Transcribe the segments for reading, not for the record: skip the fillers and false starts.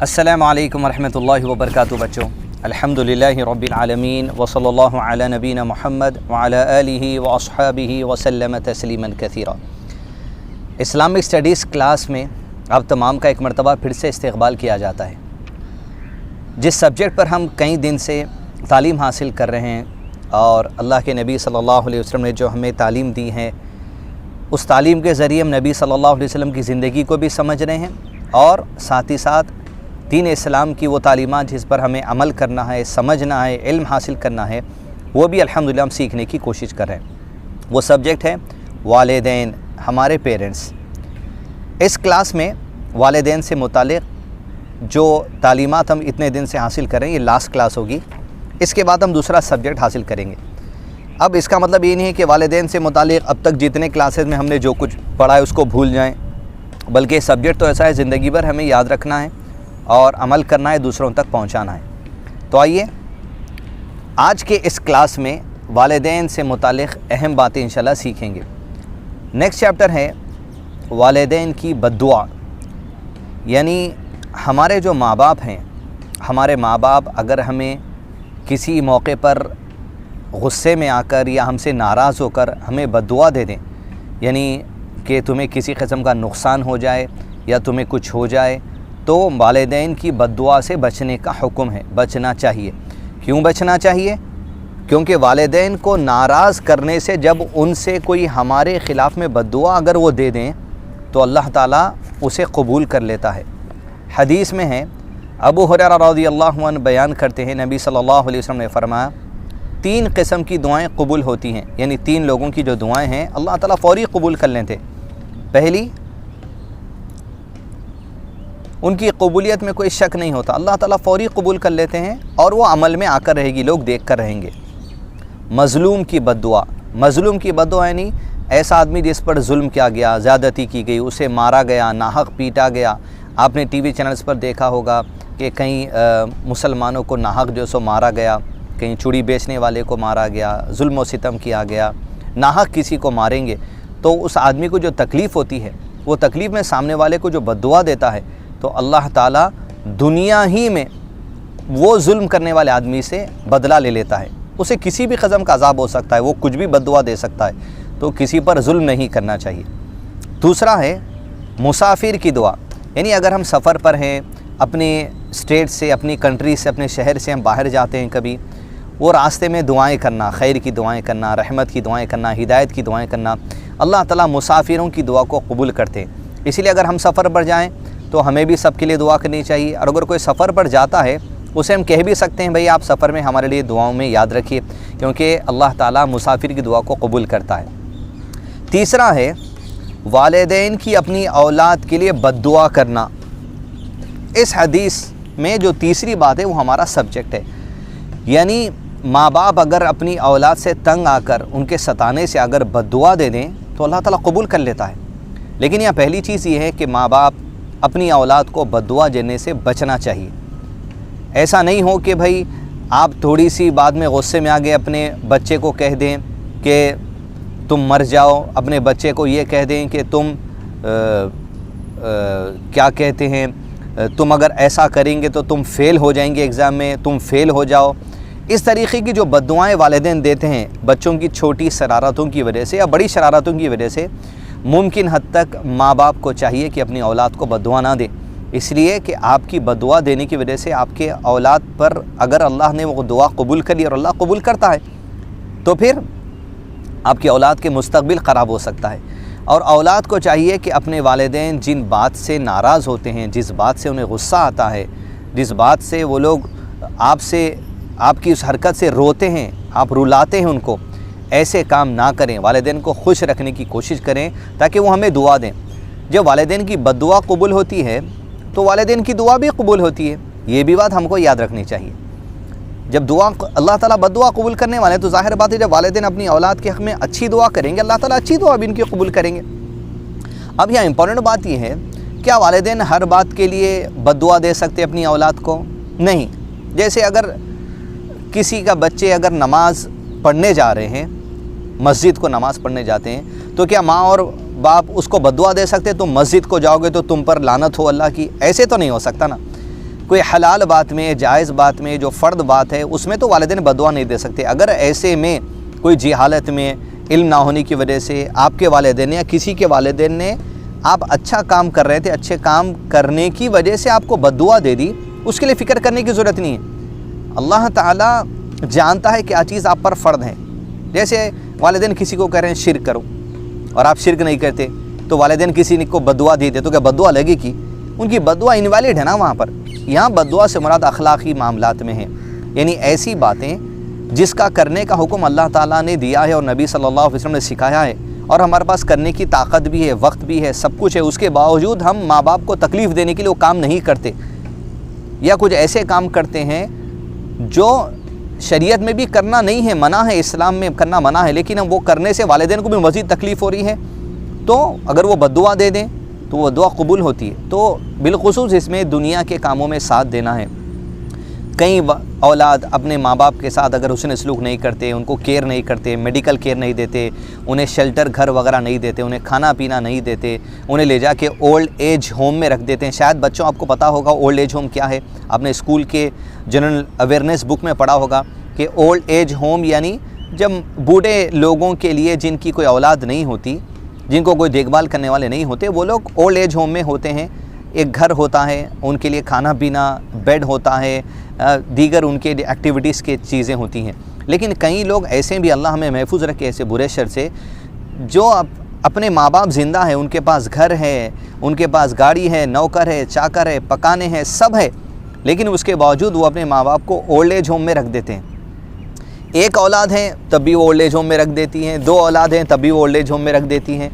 السلام علیکم ورحمۃ اللہ وبرکاتہ بچوں، الحمدللہ رب العالمین وصلی اللہ علی نبینا محمد وعلی آلہ واصحابہ وسلم تسلیما کثیرا۔ اسلامک سٹڈیز کلاس میں آپ تمام کا ایک مرتبہ پھر سے استقبال کیا جاتا ہے۔ جس سبجیکٹ پر ہم کئی دن سے تعلیم حاصل کر رہے ہیں اور اللہ کے نبی صلی اللہ علیہ وسلم نے جو ہمیں تعلیم دی ہے، اس تعلیم کے ذریعے ہم نبی صلی اللہ علیہ وسلم کی زندگی کو بھی سمجھ رہے ہیں اور ساتھ ہی ساتھ دین اسلام کی وہ تعلیمات جس پر ہمیں عمل کرنا ہے، سمجھنا ہے، علم حاصل کرنا ہے، وہ بھی الحمدللہ ہم سیکھنے کی کوشش کر رہے ہیں۔ وہ سبجیکٹ ہے والدین، ہمارے پیرنٹس۔ اس کلاس میں والدین سے متعلق جو تعلیمات ہم اتنے دن سے حاصل کر رہے ہیں، یہ لاسٹ کلاس ہوگی۔ اس کے بعد ہم دوسرا سبجیکٹ حاصل کریں گے۔ اب اس کا مطلب یہ نہیں ہے کہ والدین سے متعلق اب تک جتنے کلاسز میں ہم نے جو کچھ پڑھا ہے اس کو بھول جائیں، بلکہ یہ سبجیکٹ تو ایسا ہے زندگی بھر ہمیں یاد رکھنا ہے اور عمل کرنا ہے، دوسروں تک پہنچانا ہے۔ تو آئیے آج کے اس کلاس میں والدین سے متعلق اہم باتیں انشاءاللہ سیکھیں گے۔ نیکسٹ چیپٹر ہے والدین کی بد دعا، یعنی ہمارے جو ماں باپ ہیں، ہمارے ماں باپ اگر ہمیں کسی موقع پر غصے میں آ کر یا ہم سے ناراض ہو کر ہمیں بد دعا دے دیں، یعنی کہ تمہیں کسی قسم کا نقصان ہو جائے یا تمہیں کچھ ہو جائے، تو والدین کی بد دعا سے بچنے کا حکم ہے، بچنا چاہیے۔ کیوں بچنا چاہیے؟ کیونکہ والدین کو ناراض کرنے سے جب ان سے کوئی ہمارے خلاف میں بد دعا اگر وہ دے دیں تو اللہ تعالیٰ اسے قبول کر لیتا ہے۔ حدیث میں ہے، ابو ہریرہ رضی اللہ عنہ بیان کرتے ہیں، نبی صلی اللہ علیہ وسلم نے فرمایا 3 قسم کی دعائیں قبول ہوتی ہیں، یعنی 3 لوگوں کی جو دعائیں ہیں اللہ تعالیٰ فوری قبول کر لیتے۔ پہلی، ان کی قبولیت میں کوئی شک نہیں ہوتا، اللہ تعالیٰ فوری قبول کر لیتے ہیں اور وہ عمل میں آ کر رہے گی، لوگ دیکھ کر رہیں گے۔ مظلوم کی بد دعا، مظلوم کی بد دعا یعنی ایسا آدمی جس پر ظلم کیا گیا، زیادتی کی گئی، اسے مارا گیا، ناحق پیٹا گیا۔ آپ نے ٹی وی چینلز پر دیکھا ہوگا کہ کئی مسلمانوں کو ناحق جو سو مارا گیا، کہیں چوڑی بیچنے والے کو مارا گیا، ظلم و ستم کیا گیا۔ ناحق کسی کو ماریں گے تو اس آدمی کو جو تکلیف ہوتی ہے، وہ تکلیف میں سامنے والے کو جو بد دعا دیتا ہے تو اللہ تعالیٰ دنیا ہی میں وہ ظلم کرنے والے آدمی سے بدلہ لے لیتا ہے۔ اسے کسی بھی قسم کا عذاب ہو سکتا ہے، وہ کچھ بھی بد دعا دے سکتا ہے، تو کسی پر ظلم نہیں کرنا چاہیے۔ دوسرا ہے مسافر کی دعا، یعنی اگر ہم سفر پر ہیں، اپنے اسٹیٹ سے، اپنی کنٹری سے، اپنے شہر سے ہم باہر جاتے ہیں کبھی، وہ راستے میں دعائیں کرنا، خیر کی دعائیں کرنا، رحمت کی دعائیں کرنا، ہدایت کی دعائیں کرنا، اللہ تعالیٰ مسافروں کی دعا کو قبول کرتے ہیں۔ اسی لیے اگر ہم سفر پر جائیں تو ہمیں بھی سب کے لیے دعا کرنی چاہیے، اور اگر کوئی سفر پر جاتا ہے اسے ہم کہہ بھی سکتے ہیں، بھئی آپ سفر میں ہمارے لیے دعاؤں میں یاد رکھیے، کیونکہ اللہ تعالیٰ مسافر کی دعا کو قبول کرتا ہے۔ تیسرا ہے والدین کی اپنی اولاد کے لیے بد دعا کرنا۔ اس حدیث میں جو تیسری بات ہے وہ ہمارا سبجیکٹ ہے، یعنی ماں باپ اگر اپنی اولاد سے تنگ آ کر ان کے ستانے سے اگر بد دعا دے دیں تو اللہ تعالیٰ قبول کر لیتا ہے۔ لیکن یہاں پہلی چیز یہ ہے کہ ماں باپ اپنی اولاد کو بد دعا دینے سے بچنا چاہیے۔ ایسا نہیں ہو کہ بھائی آپ تھوڑی سی بعد میں غصے میں آگے اپنے بچے کو کہہ دیں کہ تم مر جاؤ، اپنے بچے کو یہ کہہ دیں کہ تم کیا کہتے ہیں، تم اگر ایسا کریں گے تو تم فیل ہو جائیں گے ایگزام میں، تم فیل ہو جاؤ۔ اس طریقے کی جو بد دعائیں والدین دیتے ہیں بچوں کی چھوٹی شرارتوں کی وجہ سے یا بڑی شرارتوں کی وجہ سے، ممکن حد تک ماں باپ کو چاہیے کہ اپنی اولاد کو بد دعا نہ دے، اس لیے کہ آپ کی بد دعا دینے کی وجہ سے آپ کے اولاد پر اگر اللہ نے وہ دعا قبول کر لی، اور اللہ قبول کرتا ہے، تو پھر آپ کے اولاد کے مستقبل خراب ہو سکتا ہے۔ اور اولاد کو چاہیے کہ اپنے والدین جن بات سے ناراض ہوتے ہیں، جس بات سے انہیں غصہ آتا ہے، جس بات سے وہ لوگ آپ کی اس حرکت سے روتے ہیں، آپ رلاتے ہیں ان کو، ایسے کام نہ کریں، والدین کو خوش رکھنے کی کوشش کریں تاکہ وہ ہمیں دعا دیں۔ جب والدین کی بد دعا قبول ہوتی ہے تو والدین کی دعا بھی قبول ہوتی ہے، یہ بھی بات ہم کو یاد رکھنی چاہیے۔ جب اللہ تعالیٰ بد دعا قبول کرنے والے ہیں تو ظاہر بات ہے جب والدین اپنی اولاد کے حق میں اچھی دعا کریں گے، اللہ تعالیٰ اچھی دعا بھی ان کی قبول کریں گے۔ اب یہاں امپورٹنٹ بات یہ ہے، کیا والدین ہر بات کے لیے بد دعا دے سکتے اپنی اولاد کو؟ نہیں۔ جیسے اگر کسی کا بچے اگر نماز پڑھنے جا رہے ہیں، مسجد کو نماز پڑھنے جاتے ہیں، تو کیا ماں اور باپ اس کو بد دعا دے سکتے تم مسجد کو جاؤ گے تو تم پر لعنت ہو اللہ کی؟ ایسے تو نہیں ہو سکتا نا۔ کوئی حلال بات میں، جائز بات میں، جو فرد بات ہے اس میں تو والدین بددعا نہیں دے سکتے۔ اگر ایسے میں کوئی جہالت میں، علم نہ ہونے کی وجہ سے آپ کے والدین یا کسی کے والدین نے آپ اچھا کام کر رہے تھے، اچھے کام کرنے کی وجہ سے آپ کو بددعا دے دی، اس کے لیے فکر کرنے کی ضرورت نہیں ہے۔ اللہ تعالیٰ جانتا ہے کیا چیز آپ پر فرض ہے۔ جیسے والدین کسی کو کہہ رہے ہیں شرک کرو اور آپ شرک نہیں کرتے، تو والدین کسی کو بددعا دیتے تو کیا بددعا لگے گی؟ ان کی بددعا انویلڈ ہے نا وہاں پر۔ یہاں بددعا سے مراد اخلاقی معاملات میں ہے، یعنی ایسی باتیں جس کا کرنے کا حکم اللہ تعالیٰ نے دیا ہے اور نبی صلی اللہ علیہ وسلم نے سکھایا ہے، اور ہمارے پاس کرنے کی طاقت بھی ہے، وقت بھی ہے، سب کچھ ہے، اس کے باوجود ہم ماں باپ کو تکلیف دینے کے لیے وہ کام نہیں کرتے، یا کچھ ایسے کام کرتے ہیں جو شریعت میں بھی کرنا نہیں ہے، منع ہے، اسلام میں کرنا منع ہے، لیکن وہ کرنے سے والدین کو بھی مزید تکلیف ہو رہی ہے، تو اگر وہ بددعا دے دیں تو وہ دعا قبول ہوتی ہے۔ تو بالخصوص اس میں دنیا کے کاموں میں ساتھ دینا ہے۔ کئی اولاد اپنے ماں باپ کے ساتھ اگر حسن سلوک نہیں کرتے، ان کو کیئر نہیں کرتے، میڈیکل کیئر نہیں دیتے، انہیں شیلٹر گھر وغیرہ نہیں دیتے، انہیں کھانا پینا نہیں دیتے، انہیں لے جا کے اولڈ ایج ہوم میں رکھ دیتے ہیں۔ شاید بچوں آپ کو پتہ ہوگا اولڈ ایج ہوم کیا ہے، آپ نے اسکول کے جنرل اویئرنیس بک میں پڑھا ہوگا کہ اولڈ ایج ہوم یعنی جب بوڑھے لوگوں کے لیے جن کی کوئی اولاد نہیں ہوتی، جن کو کوئی دیکھ بھال کرنے والے نہیں ہوتے، وہ لوگ اولڈ ایج ہوم میں ہوتے ہیں۔ ایک گھر ہوتا ہے، ان کے لیے کھانا پینا، بیڈ ہوتا ہے، دیگر ان کے ایکٹیویٹیز کی چیزیں ہوتی ہیں۔ لیکن کئی لوگ ایسے بھی، اللہ ہمیں محفوظ رکھے ایسے برے شر سے، جو اپنے ماں باپ زندہ ہیں، ان کے پاس گھر ہے، ان کے پاس گاڑی ہے، نوکر ہے، چاکر ہے، پکانے ہیں، سب ہے، لیکن اس کے باوجود وہ اپنے ماں باپ کو اولڈ ایج ہوم میں رکھ دیتے ہیں۔ ایک اولاد ہے تب بھی وہ اولڈ ایج ہوم میں رکھ دیتی ہیں، دو اولاد ہیں تب بھی وہ اولڈ ایج ہوم میں رکھ دیتی ہیں۔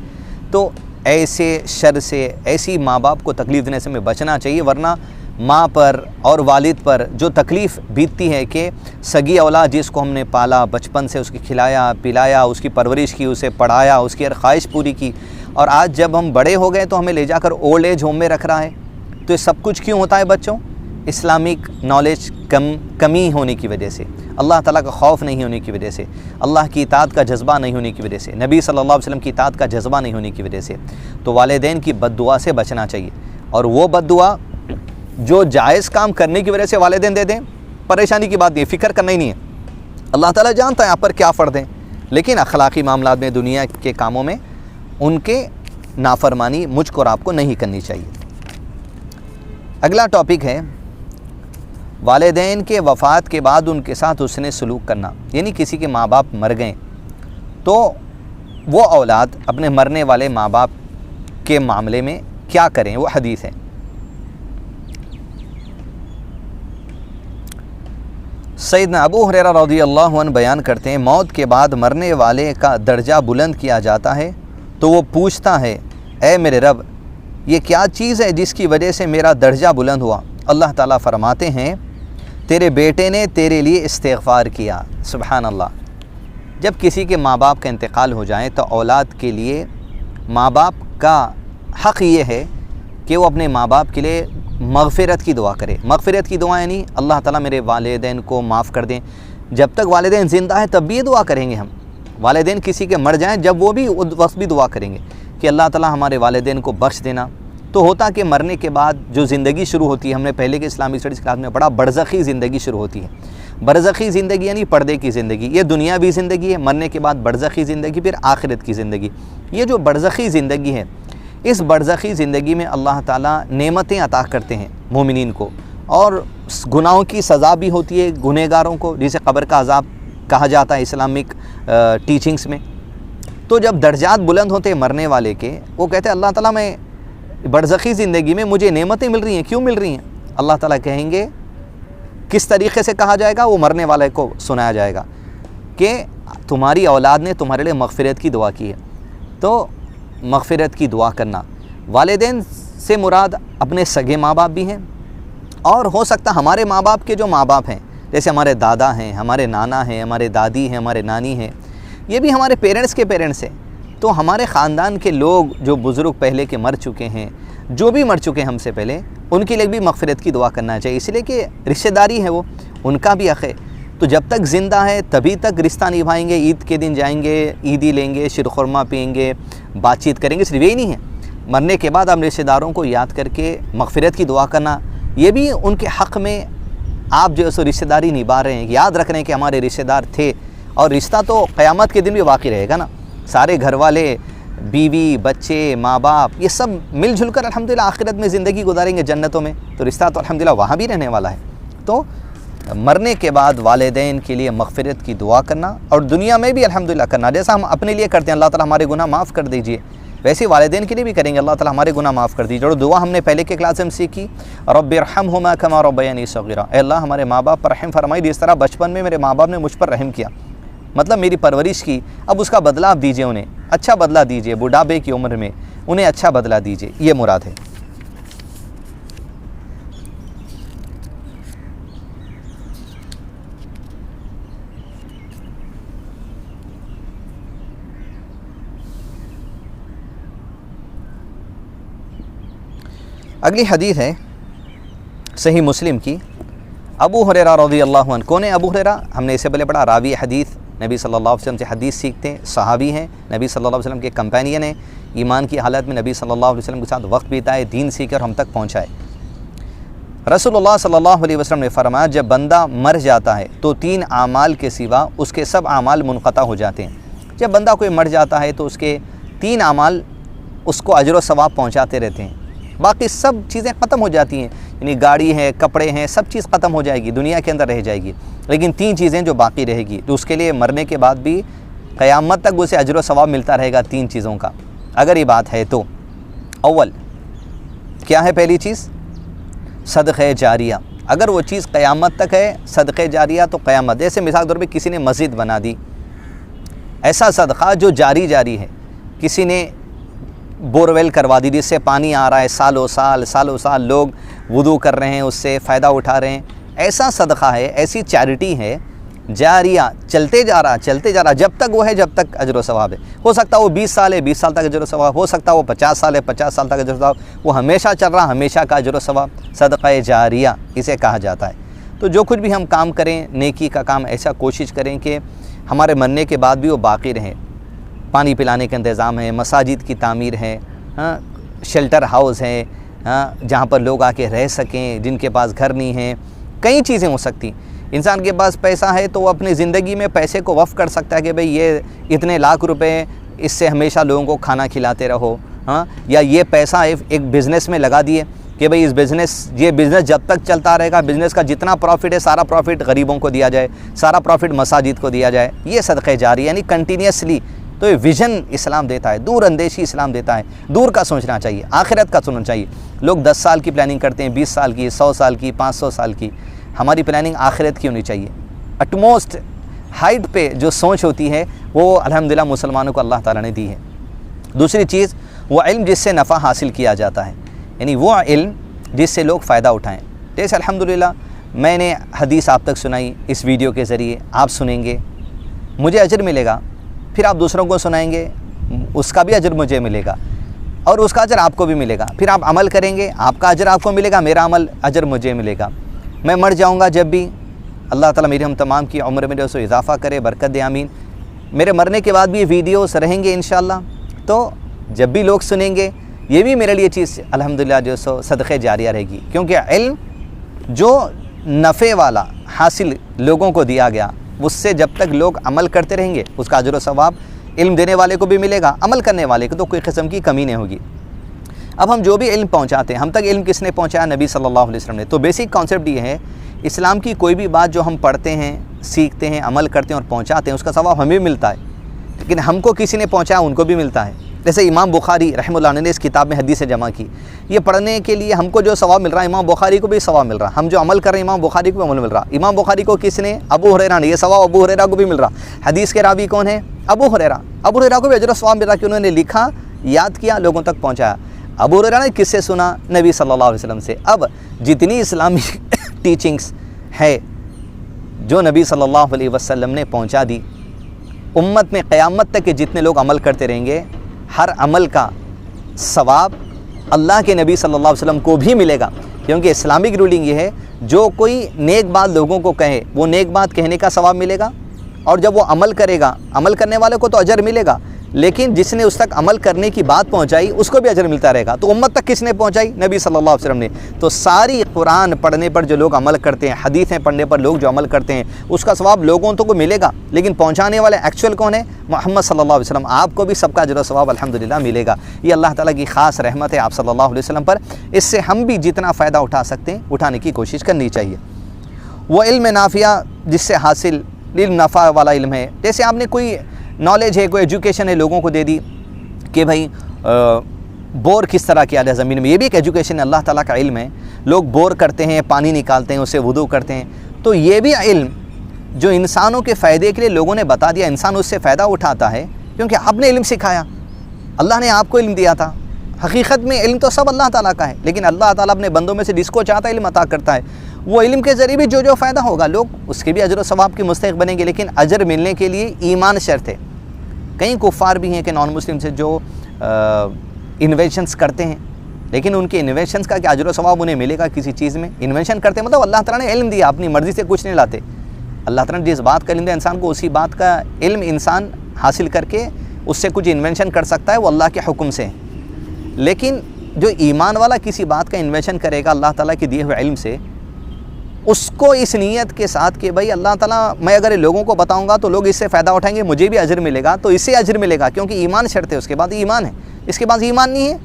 تو ایسے شر سے، ایسی ماں باپ کو تکلیف دینے سے ہمیں بچنا چاہیے، ورنہ ماں پر اور والد پر جو تکلیف بیتتی ہے کہ سگی اولاد جس کو ہم نے پالا، بچپن سے اس کی کھلایا پلایا، اس کی پرورش کی، اسے پڑھایا، اس کی ہر خواہش پوری کی، اور آج جب ہم بڑے ہو گئے تو ہمیں لے جا کر اولڈ ایج ہوم میں رکھ رہا ہے۔ تو یہ سب کچھ کیوں ہوتا ہے بچوں؟ اسلامک نالج کمی ہونے کی وجہ سے، اللہ تعالیٰ کا خوف نہیں ہونے کی وجہ سے، اللہ کی اطاعت کا جذبہ نہیں ہونے کی وجہ سے، نبی صلی اللہ علیہ وسلم کی اطاعت کا جذبہ نہیں ہونے کی وجہ سے۔ تو والدین کی بددعا سے بچنا چاہیے، اور وہ بددعا جو جائز کام کرنے کی وجہ سے والدین دے دیں، پریشانی کی بات نہیں، فکر کرنا ہی نہیں ہے۔ اللہ تعالیٰ جانتا ہے آپ پر کیا فرض ہیں، لیکن اخلاقی معاملات میں، دنیا کے کاموں میں ان کے نافرمانی مجھ کو اور آپ کو نہیں کرنی چاہیے۔ اگلا ٹاپک ہے والدین کے وفات کے بعد ان کے ساتھ حسن سلوک کرنا، یعنی کسی کے ماں باپ مر گئے تو وہ اولاد اپنے مرنے والے ماں باپ کے معاملے میں کیا کریں، وہ حدیث ہے۔ سیدنا ابو ہریرہ رضی اللہ عنہ بیان کرتے ہیں، موت کے بعد مرنے والے کا درجہ بلند کیا جاتا ہے تو وہ پوچھتا ہے، اے میرے رب، یہ کیا چیز ہے جس کی وجہ سے میرا درجہ بلند ہوا؟ اللہ تعالیٰ فرماتے ہیں، تیرے بیٹے نے تیرے لیے استغفار کیا۔ سبحان اللہ۔ جب کسی کے ماں باپ کا انتقال ہو جائے تو اولاد کے لیے ماں باپ کا حق یہ ہے کہ وہ اپنے ماں باپ کے لیے مغفرت کی دعا کرے۔ مغفرت کی دعا یعنی اللہ تعالیٰ میرے والدین کو معاف کر دیں۔ جب تک والدین زندہ ہیں تب بھی یہ دعا کریں گے ہم، والدین کسی کے مر جائیں جب وہ بھی اس وقت بھی دعا کریں گے کہ اللہ تعالیٰ ہمارے والدین کو بخش دینا۔ تو ہوتا کہ مرنے کے بعد جو زندگی شروع ہوتی ہے، ہم نے پہلے کے اسلامی اسٹڈیز کلاس میں پڑھا، برزخی زندگی شروع ہوتی ہے۔ برزخی زندگی یعنی پردے کی زندگی، یہ دنیاوی زندگی ہے، مرنے کے بعد برزخی زندگی، پھر آخرت کی زندگی۔ یہ جو برزخی زندگی ہے، اس برزخی زندگی میں اللہ تعالیٰ نعمتیں عطا کرتے ہیں مومنین کو، اور گناہوں کی سزا بھی ہوتی ہے گنہگاروں کو، جسے قبر کا عذاب کہا جاتا ہے اسلامک ٹیچنگز میں۔ تو جب درجات بلند ہوتے ہیں مرنے والے کے، وہ کہتے ہیں اللہ تعالیٰ میں برزخی زندگی میں مجھے نعمتیں مل رہی ہیں، کیوں مل رہی ہیں؟ اللہ تعالیٰ کہیں گے، کس طریقے سے کہا جائے گا؟ وہ مرنے والے کو سنایا جائے گا کہ تمہاری اولاد نے تمہارے لیے مغفرت کی دعا کی ہے۔ تو مغفرت کی دعا کرنا، والدین سے مراد اپنے سگے ماں باپ بھی ہیں، اور ہو سکتا ہمارے ماں باپ کے جو ماں باپ ہیں، جیسے ہمارے دادا ہیں، ہمارے نانا ہیں، ہمارے دادی ہیں، ہمارے نانی ہیں، یہ بھی ہمارے پیرنٹس کے پیرنٹس ہیں۔ تو ہمارے خاندان کے لوگ جو بزرگ پہلے کے مر چکے ہیں، جو بھی مر چکے ہیں ہم سے پہلے، ان کے لیے بھی مغفرت کی دعا کرنا چاہیے، اس لیے کہ رشتہ داری ہے، وہ ان کا بھی حق ہے۔ تو جب تک زندہ ہے تبھی تک رشتہ نبھائیں گے، عید کے دن جائیں گے، عیدی لیں گے، شیرخرما پئیں گے، بات چیت کریں گے، صرف یہی نہیں ہے۔ مرنے کے بعد ہم رشتہ داروں کو یاد کر کے مغفرت کی دعا کرنا، یہ بھی ان کے حق میں آپ جو ہے سو رشتہ داری نبھا رہے ہیں، یاد رکھ رہے ہیں کہ ہمارے رشتہ دار تھے، اور رشتہ تو قیامت کے دن بھی باقی رہے گا نا، سارے گھر والے، بیوی، بچے، ماں باپ، یہ سب مل جل کر الحمدللہ آخرت میں زندگی گزاریں گے جنتوں میں، تو رشتہ تو الحمدللہ وہاں بھی رہنے والا ہے۔ تو مرنے کے بعد والدین کے لیے مغفرت کی دعا کرنا، اور دنیا میں بھی الحمدللہ کرنا، جیسا ہم اپنے لیے کرتے ہیں اللہ تعالیٰ ہمارے گناہ معاف کر دیجئے، ویسے والدین کے لیے بھی کریں گے اللہ تعالیٰ ہمارے گناہ معاف کر دیجئے۔ اور دعا ہم نے پہلے کے کلاس میں سیکھی، رب ارحمہما کما ربیانی صغیرا، اے اللہ ہمارے ماں باپ پر رحم فرمائی جس طرح بچپن میں میرے ماں باپ نے مجھ پر رحم کیا، مطلب میری پرورش کی، اب اس کا بدلہ آپ دیجئے، انہیں اچھا بدلہ دیجئے، بڑھاپے کی عمر میں انہیں اچھا بدلہ دیجئے، یہ مراد ہے۔ اگلی حدیث ہے صحیح مسلم کی، ابو ہریرہ رضی اللہ عنہ۔ کون ہے ابو ہریرہ؟ ہم نے اس سے پہلے پڑھا، راوی حدیث، نبی صلی اللہ علیہ وسلم سے حدیث سیکھتے ہیں، صحابی ہیں، نبی صلی اللہ علیہ وسلم کے کمپینین ہیں، ایمان کی حالت میں نبی صلی اللہ علیہ وسلم کے ساتھ وقت بیتائے، دین سیکھ کر ہم تک پہنچائے۔ رسول اللہ صلی اللہ علیہ وسلم نے فرمایا جب بندہ مر جاتا ہے تو 3 اعمال کے سوا اس کے سب اعمال منقطع ہو جاتے ہیں۔ جب بندہ کوئی مر جاتا ہے تو اس کے 3 اعمال اس کو اجر و ثواب پہنچاتے رہتے ہیں، باقی سب چیزیں ختم ہو جاتی ہیں، یعنی گاڑی ہے، کپڑے ہیں، سب چیز ختم ہو جائے گی، دنیا کے اندر رہ جائے گی، لیکن 3 چیزیں جو باقی رہے گی، تو اس کے لیے مرنے کے بعد بھی قیامت تک اسے اجر و ثواب ملتا رہے گا 3 چیزوں کا، اگر یہ بات ہے تو۔ اول کیا ہے؟ پہلی چیز صدقہ جاریہ، اگر وہ چیز قیامت تک ہے، صدقہ جاریہ تو قیامت، جیسے مثال کے طور پہ کسی نے مسجد بنا دی، ایسا صدقہ جو جاری ہے، کسی نے بورویل کروا دی جس سے پانی آ رہا ہے، سالوں سال لوگ وضو کر رہے ہیں، اس سے فائدہ اٹھا رہے ہیں، ایسا صدقہ ہے، ایسی چیریٹی ہے جاریہ، چلتے جا رہا جب تک وہ ہے، جب تک اجر و ثواب ہے۔ ہو سکتا ہے وہ 20 سال ہے، 20 سال تک اجر و ثواب، ہو سکتا ہے وہ 50 سال ہے، 50 سال تک اجر و ثواب، وہ ہمیشہ چل رہا، ہمیشہ کا اجر و ثواب، صدقہ جاریہ اسے کہا جاتا ہے۔ تو جو کچھ بھی ہم کام کریں، نیکی کا کام، ایسا کوشش کریں کہ ہمارے مرنے کے بعد بھی وہ باقی رہیں۔ پانی پلانے کا انتظام ہے، مساجد کی تعمیر ہے، شیلٹر ہاؤس ہے، جہاں پر لوگ آ کے رہ سکیں، جن کے پاس گھر نہیں ہیں، کئی چیزیں ہو سکتی۔ انسان کے پاس پیسہ ہے تو وہ اپنی زندگی میں پیسے کو وقف کر سکتا ہے کہ بھئی یہ اتنے لاکھ روپے، اس سے ہمیشہ لوگوں کو کھانا کھلاتے رہو، یا یہ پیسہ ایک بزنس میں لگا دیے کہ بھئی یہ بزنس جب تک چلتا رہے گا، بزنس کا جتنا پروفٹ ہے سارا پروفٹ غریبوں کو دیا جائے، سارا پروفٹ مساجد کو دیا جائے، یہ صدقہ جاری یعنی کنٹینیوسلی۔ تو یہ ویژن اسلام دیتا ہے، دور اندیشی اسلام دیتا ہے، دور کا سوچنا چاہیے، آخرت کا سوچنا چاہیے۔ لوگ 10 سال کی پلاننگ کرتے ہیں، 20 سال کی، 100 سال کی، 500 سال کی، ہماری پلاننگ آخرت کی ہونی چاہیے۔ اٹموسٹ ہائٹ پہ جو سوچ ہوتی ہے وہ الحمدللہ مسلمانوں کو اللہ تعالیٰ نے دی ہے۔ دوسری چیز وہ علم جس سے نفع حاصل کیا جاتا ہے، یعنی وہ علم جس سے لوگ فائدہ اٹھائیں۔ جیسے الحمدللہ میں نے حدیث آپ تک سنائی اس ویڈیو کے ذریعے، آپ سنیں گے، مجھے اجر ملے گا، پھر آپ دوسروں کو سنائیں گے، اس کا بھی اجر مجھے ملے گا، اور اس کا اجر آپ کو بھی ملے گا، پھر آپ عمل کریں گے، آپ کا اجر آپ کو ملے گا، میرا اجر مجھے ملے گا۔ میں مر جاؤں گا جب بھی، اللہ تعالیٰ میری ہم تمام کی عمر میں جو سو اضافہ کرے، برکت دے، آمین۔ میرے مرنے کے بعد بھی یہ ویڈیوز رہیں گے انشاءاللہ، تو جب بھی لوگ سنیں گے یہ بھی میرے لیے چیز الحمدللہ جو سو صدقہ جاریہ رہے گی، کیونکہ علم جو نفع والا حاصل لوگوں کو دیا گیا، اس سے جب تک لوگ عمل کرتے رہیں گے اس کا اجر و ثواب علم دینے والے کو بھی ملے گا، عمل کرنے والے کو تو کوئی قسم کی کمی نہیں ہوگی۔ اب ہم جو بھی علم پہنچاتے ہیں، ہم تک علم کس نے پہنچایا؟ نبی صلی اللہ علیہ وسلم نے۔ تو بیسک کانسیپٹ یہ ہے، اسلام کی کوئی بھی بات جو ہم پڑھتے ہیں، سیکھتے ہیں، عمل کرتے ہیں اور پہنچاتے ہیں، اس کا ثواب ہمیں ملتا ہے، لیکن ہم کو کسی نے پہنچایا ان کو بھی ملتا ہے۔ جیسے امام بخاری رحمہ اللہ نے اس کتاب میں حدیث جمع کی، یہ پڑھنے کے لیے ہم کو جو ثواب مل رہا ہے امام بخاری کو بھی ثواب مل رہا، ہم جو عمل کر رہے ہیں امام بخاری کو بھی عمل مل رہا۔ امام بخاری کو کس نے؟ ابو ہریرہ نے، یہ ثواب ابو ہریرہ کو بھی مل رہا۔ حدیث کے راوی کون ہے؟ ابو ہریرہ۔ ابو ہریرہ کو بھی اجر و ثواب مل رہا کہ انہوں نے لکھا، یاد کیا، لوگوں تک پہنچایا۔ ابو ہریرہ نے کس سے سنا؟ نبی صلی اللہ علیہ وسلم سے۔ اب جتنی اسلامی ٹیچنگز ہے جو نبی صلی اللہ علیہ وسلم نے پہنچا دی، امت میں قیامت تک کے جتنے لوگ عمل کرتے رہیں گے، ہر عمل کا ثواب اللہ کے نبی صلی اللہ علیہ وسلم کو بھی ملے گا، کیونکہ اسلامک رولنگ یہ ہے جو کوئی نیک بات لوگوں کو کہے وہ نیک بات کہنے کا ثواب ملے گا، اور جب وہ عمل کرے گا، عمل کرنے والے کو تو اجر ملے گا، لیکن جس نے اس تک عمل کرنے کی بات پہنچائی اس کو بھی اجر ملتا رہے گا۔ تو امت تک کس نے پہنچائی؟ نبی صلی اللہ علیہ وسلم نے۔ تو ساری قرآن پڑھنے پر جو لوگ عمل کرتے ہیں، حدیثیں پڑھنے پر لوگ جو عمل کرتے ہیں، اس کا ثواب لوگوں تو کو ملے گا، لیکن پہنچانے والے ایکچوئل کون ہے؟ محمد صلی اللہ علیہ وسلم۔ آپ کو بھی سب کا اجر و ثواب الحمدللہ ملے گا۔ یہ اللہ تعالیٰ کی خاص رحمت ہے آپ صلی اللہ علیہ وسلم پر۔ اس سے ہم بھی جتنا فائدہ اٹھا سکتے ہیں اٹھانے کی کوشش کرنی چاہیے۔ وہ علم نافعہ جس سے حاصل علم نفع والا علم ہے، جیسے آپ نے کوئی نالج ہے، کوئی ایجوکیشن ہے لوگوں کو دے دی کہ بھائی بور کس طرح کیا جائے زمین میں، یہ بھی ایک ایجوکیشن ہے، اللہ تعالیٰ کا علم ہے۔ لوگ بور کرتے ہیں، پانی نکالتے ہیں، اسے وضو کرتے ہیں، تو یہ بھی علم جو انسانوں کے فائدے کے لیے لوگوں نے بتا دیا، انسان اس سے فائدہ اٹھاتا ہے کیونکہ آپ نے علم سکھایا، اللہ نے آپ کو علم دیا تھا۔ حقیقت میں علم تو سب اللہ تعالیٰ کا ہے، لیکن اللہ تعالیٰ اپنے بندوں میں سے جس کو چاہتا ہے علم عطا کرتا ہے۔ وہ علم کے ذریعے بھی جو فائدہ ہوگا لوگ اس کے بھی اجر و ثواب کے مستحق بنیں گے، لیکن اجر ملنے کے لیے ایمان شرط ہے۔ کئی کفار بھی ہیں کہ نان مسلم سے جو انویشنز کرتے ہیں، لیکن ان کے انویشنز کا کیا اجر و ثواب انہیں ملے گا کسی چیز میں؟ انویشن کرتے مطلب اللہ تعالیٰ نے علم دیا، اپنی مرضی سے کچھ نہیں لاتے۔ اللہ تعالیٰ نے جس بات کا علم دیا انسان کو، اسی بات کا علم انسان حاصل کر کے اس سے کچھ انویشن کر سکتا ہے، وہ اللہ کے حکم سے۔ لیکن جو ایمان والا کسی بات کا انویشن کرے گا اللہ تعالیٰ کے دیے ہوئے علم سے، اس کو اس نیت کے ساتھ کہ بھائی اللہ تعالیٰ میں اگر لوگوں کو بتاؤں گا تو لوگ اس سے فائدہ اٹھائیں گے، مجھے بھی اجر ملے گا، تو اس سے اجر ملے گا کیونکہ ایمان شرط ہے۔ اس کے بعد ایمان ہے، اس کے بعد ایمان نہیں ہے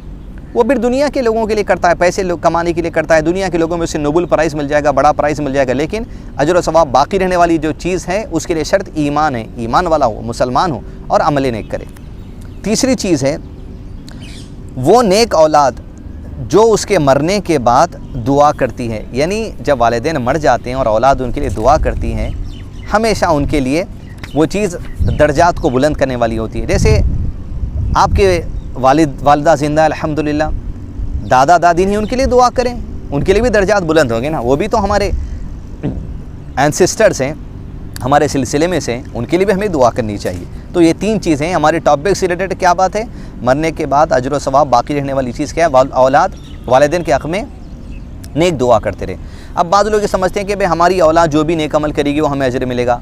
وہ پھر دنیا کے لوگوں کے لیے کرتا ہے، پیسے کمانے کے لیے کرتا ہے، دنیا کے لوگوں میں اسے نوبل پرائز مل جائے گا، بڑا پرائز مل جائے گا، لیکن اجر و ثواب باقی رہنے والی جو چیز ہے اس کے لیے شرط ایمان ہے، ایمان والا ہو، مسلمان ہو اور عمل نیک کرے۔ تیسری چیز ہے وہ نیک اولاد جو اس کے مرنے کے بعد دعا کرتی ہے، یعنی جب والدین مر جاتے ہیں اور اولاد ان کے لیے دعا کرتی ہیں، ہمیشہ ان کے لیے وہ چیز درجات کو بلند کرنے والی ہوتی ہے۔ جیسے آپ کے والدہ زندہ الحمدللہ، دادا دادی نہیں، ان کے لیے دعا کریں، ان کے لیے بھی درجات بلند ہوں گے نا، وہ بھی تو ہمارے اینسسٹرز ہیں، ہمارے سلسلے میں سے، ان کے لیے بھی ہمیں دعا کرنی چاہیے۔ تو یہ تین چیزیں ہیں ہمارے ٹاپک سے ریلیٹڈ۔ کیا بات ہے؟ مرنے کے بعد اجر و ثواب باقی رہنے والی چیز کیا ہے؟ اولاد والدین کے حق میں نیک دعا کرتے رہے۔ اب بعض لوگ یہ سمجھتے ہیں کہ بھئی ہماری اولاد جو بھی نیک عمل کرے گی وہ ہمیں اجر ملے گا۔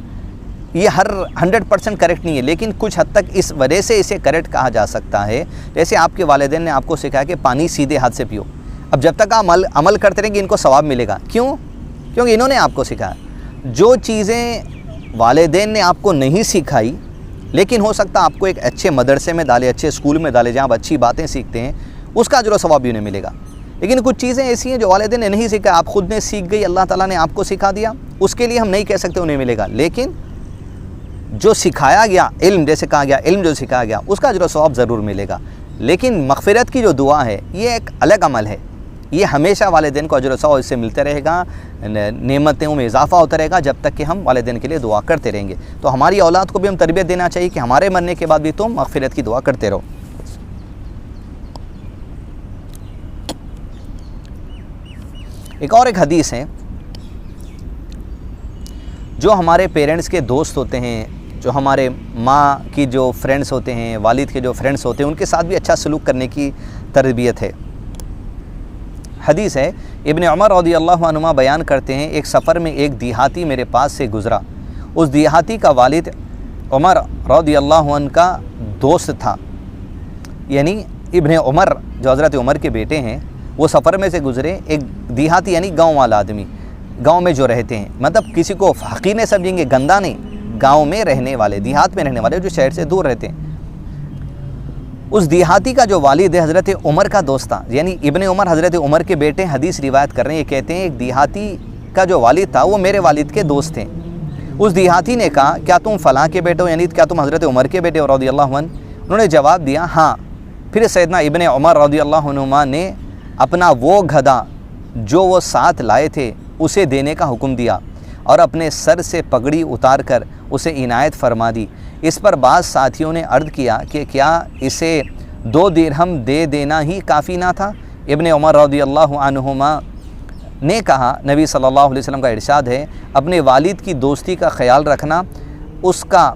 یہ 100% کریکٹ نہیں ہے، لیکن کچھ حد تک اس وجہ سے اسے کریکٹ کہا جا سکتا ہے۔ جیسے آپ کے والدین نے آپ کو سکھایا کہ پانی سیدھے ہاتھ سے پیو، اب جب تک آپ عمل کرتے رہیں گے ان کو ثواب ملے گا۔ کیوں؟ کیونکہ انہوں نے آپ کو سکھایا۔ جو چیزیں والدین نے آپ کو نہیں سکھائی، لیکن ہو سکتا آپ کو ایک اچھے مدرسے میں ڈالے، اچھے اسکول میں ڈالے جہاں آپ اچھی باتیں سیکھتے ہیں، اس کا اجر و ثواب بھی انہیں ملے گا۔ لیکن کچھ چیزیں ایسی ہیں جو والدین نے نہیں سیکھا، آپ خود نے سیکھ گئی، اللہ تعالیٰ نے آپ کو سکھا دیا، اس کے لیے ہم نہیں کہہ سکتے انہیں ملے گا۔ لیکن جو سکھایا گیا علم، جیسے کہا گیا علم جو سکھایا گیا اس کا اجر و ثواب ضرور ملے گا۔ لیکن مغفرت کی جو دعا ہے یہ ایک الگ عمل ہے، یہ ہمیشہ والدین کو اجر و ثواب اس سے ملتے رہے گا، نعمتوں میں اضافہ ہوتا رہے گا جب تک کہ ہم والدین کے لیے دعا کرتے رہیں گے۔ تو ہماری اولاد کو بھی ہم تربیت دینا چاہیے کہ ہمارے مرنے کے بعد بھی تم مغفرت کی دعا کرتے رہو۔ ایک حدیث ہے، جو ہمارے پیرنٹس کے دوست ہوتے ہیں، جو ہمارے ماں کی جو فرینڈس ہوتے ہیں، والد کے جو فرینڈس ہوتے ہیں، ان کے ساتھ بھی اچھا سلوک کرنے کی تربیت ہے۔ حدیث ہے، ابن عمر رضی اللہ عنہما بیان کرتے ہیں، ایک سفر میں ایک دیہاتی میرے پاس سے گزرا، اس دیہاتی کا والد عمر رضی اللہ عنہ کا دوست تھا، یعنی ابن عمر جو حضرت عمر کے بیٹے ہیں، وہ سفر میں سے گزرے، ایک دیہاتی یعنی گاؤں والا آدمی، گاؤں میں جو رہتے ہیں، مطلب کسی کو حقیر نہیں سمجھیں گے، گندا نہیں، گاؤں میں رہنے والے، دیہات میں رہنے والے جو شہر سے دور رہتے ہیں۔ اس دیہاتی کا جو والد ہے حضرت عمر کا دوست تھا، یعنی ابن عمر حضرت عمر کے بیٹے حدیث روایت کر رہے ہیں، یہ کہتے ہیں ایک دیہاتی کا جو والد تھا وہ میرے والد کے دوست تھے۔ اس دیہاتی نے کہا کیا تم فلاں کے بیٹے ہو، یعنی کیا تم حضرت عمر کے بیٹے ہو رضی اللہ عنہ؟ انہوں نے جواب دیا ہاں۔ پھر سیدنا ابن عمر رضی اللہ عنہما نے اپنا وہ گدھا جو وہ ساتھ لائے تھے اسے دینے کا حکم دیا اور اپنے سر سے پگڑی اتار کر اسے عنایت فرما دی۔ اس پر بعض ساتھیوں نے عرض کیا کہ کیا اسے 2 درہم دے دینا ہی کافی نہ تھا؟ ابن عمر رضی اللہ عنہما نے کہا، نبی صلی اللہ علیہ وسلم کا ارشاد ہے، اپنے والد کی دوستی کا خیال رکھنا، اس کا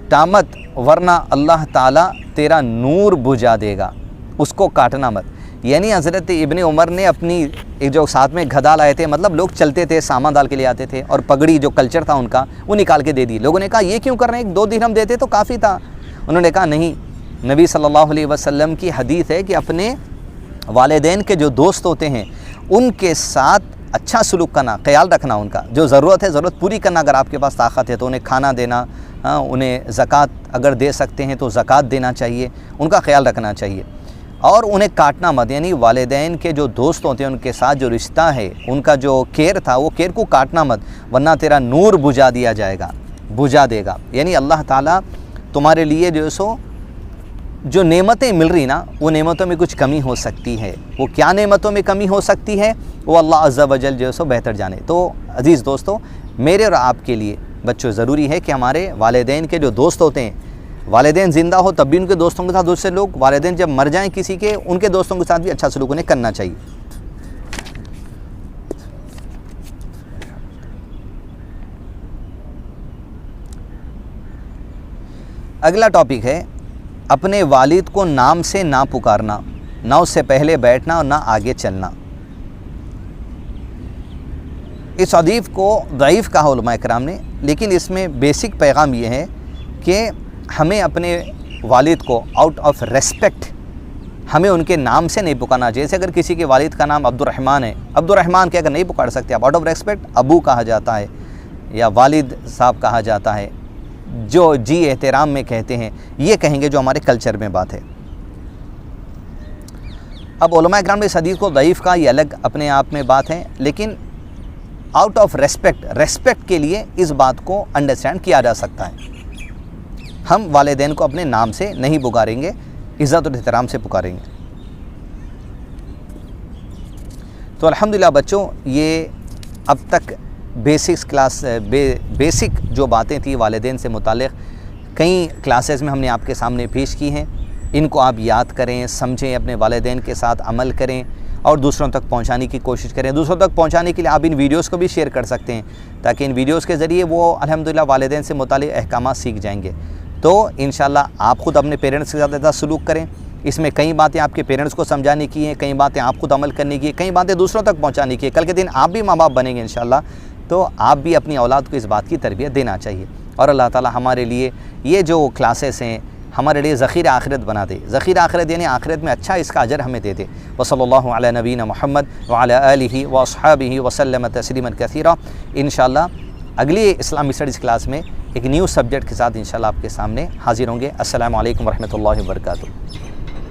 ٹامت، ورنہ اللہ تعالیٰ تیرا نور بجھا دے گا، اس کو کاٹنا مت۔ یعنی حضرت ابن عمر نے اپنی ایک جو ساتھ میں گدھا لائے تھے، مطلب لوگ چلتے تھے، سامان ڈال کے لے آتے تھے، اور پگڑی جو کلچر تھا ان کا وہ نکال کے دے دی۔ لوگوں نے کہا یہ کیوں کر رہے ہیں، 2 درہم دیتے تو کافی تھا۔ انہوں نے کہا نہیں، نبی صلی اللہ علیہ وسلم کی حدیث ہے کہ اپنے والدین کے جو دوست ہوتے ہیں ان کے ساتھ اچھا سلوک کرنا، خیال رکھنا، ان کا جو ضرورت ہے ضرورت پوری کرنا، اگر آپ کے پاس طاقت ہے تو انہیں کھانا دینا، انہیں زکوٰۃ اگر دے سکتے ہیں تو زکوٰۃ دینا چاہیے، ان کا خیال رکھنا چاہیے، اور انہیں کاٹنا مت، یعنی والدین کے جو دوست ہوتے ہیں ان کے ساتھ جو رشتہ ہے، ان کا جو کیئر تھا وہ کیئر کو کاٹنا مت، ورنہ تیرا نور بجھا دیا جائے گا، بجھا دے گا۔ یعنی اللہ تعالیٰ تمہارے لیے جو نعمتیں مل رہی نا، وہ نعمتوں میں کچھ کمی ہو سکتی ہے، وہ کیا نعمتوں میں کمی ہو سکتی ہے وہ اللہ عز و جل بہتر جانے۔ تو عزیز دوستو، میرے اور آپ کے لیے بچوں ضروری ہے کہ ہمارے والدین کے جو دوست ہوتے ہیں، والدین زندہ ہو تب بھی ان کے دوستوں کے ساتھ دوسرے لوگ، والدین جب مر جائیں کسی کے، ان کے دوستوں کے ساتھ بھی اچھا سلوک انہیں کرنا چاہیے۔ اگلا ٹاپک ہے اپنے والد کو نام سے نہ پکارنا، نہ اس سے پہلے بیٹھنا اور نہ آگے چلنا۔ اس حدیث کو ضعیف کہا علماء کرام نے، لیکن اس میں بیسک پیغام یہ ہے کہ ہمیں اپنے والد کو آؤٹ آف ریسپیکٹ ہمیں ان کے نام سے نہیں پکارنا۔ جیسے اگر کسی کے والد کا نام عبد الرحمن ہے، عبد الرحمن کے اگر نہیں پکار سکتے آپ، آؤٹ آف ریسپیکٹ ابو کہا جاتا ہے یا والد صاحب کہا جاتا ہے، جو جی احترام میں کہتے ہیں، یہ کہیں گے جو ہمارے کلچر میں بات ہے۔ اب علماء اکرام نے اس حدیث کو ضعیف کہا، یہ الگ اپنے آپ میں بات ہے، لیکن آؤٹ آف ریسپیکٹ کے لیے اس بات کو انڈرسٹینڈ کیا جا سکتا ہے۔ ہم والدین کو اپنے نام سے نہیں پکاریں گے، عزت اور احترام سے پکاریں گے۔ تو الحمدللہ بچوں، یہ اب تک بیسک جو باتیں تھیں والدین سے متعلق کئی کلاسز میں ہم نے آپ کے سامنے پیش کی ہیں، ان کو آپ یاد کریں، سمجھیں، اپنے والدین کے ساتھ عمل کریں اور دوسروں تک پہنچانے کی کوشش کریں۔ دوسروں تک پہنچانے کے لیے آپ ان ویڈیوز کو بھی شیئر کر سکتے ہیں تاکہ ان ویڈیوز کے ذریعے وہ الحمدللہ والدین سے متعلق احکامات سیکھ جائیں گے۔ تو انشاءاللہ آپ خود اپنے پیرنٹس کے ساتھ ایسا سلوک کریں۔ اس میں کئی باتیں آپ کے پیرنٹس کو سمجھانے کی ہیں، کئی باتیں آپ خود عمل کرنے کی ہیں، کئی باتیں دوسروں تک پہنچانے کی ہیں۔ کل کے دن آپ بھی ماں باپ بنیں گے انشاءاللہ، تو آپ بھی اپنی اولاد کو اس بات کی تربیت دینا چاہیے۔ اور اللہ تعالی ہمارے لیے یہ جو کلاسز ہیں ہمارے لیے ذخیرہ آخرت بنا دے، ذخیرہ آخرت یعنی آخرت میں اچھا اس کا اجر ہمیں دے دے۔ وصلی اللہ علی نبینا محمد وعلی آلہ واصحابہ وسلم تسلیما کثیرا۔ انشاءاللہ اگلی اسلامی اسٹڈیز کلاس میں ایک نیو سبجیکٹ کے ساتھ انشاءاللہ آپ کے سامنے حاضر ہوں گے۔ السلام علیکم ورحمۃ اللہ وبرکاتہ۔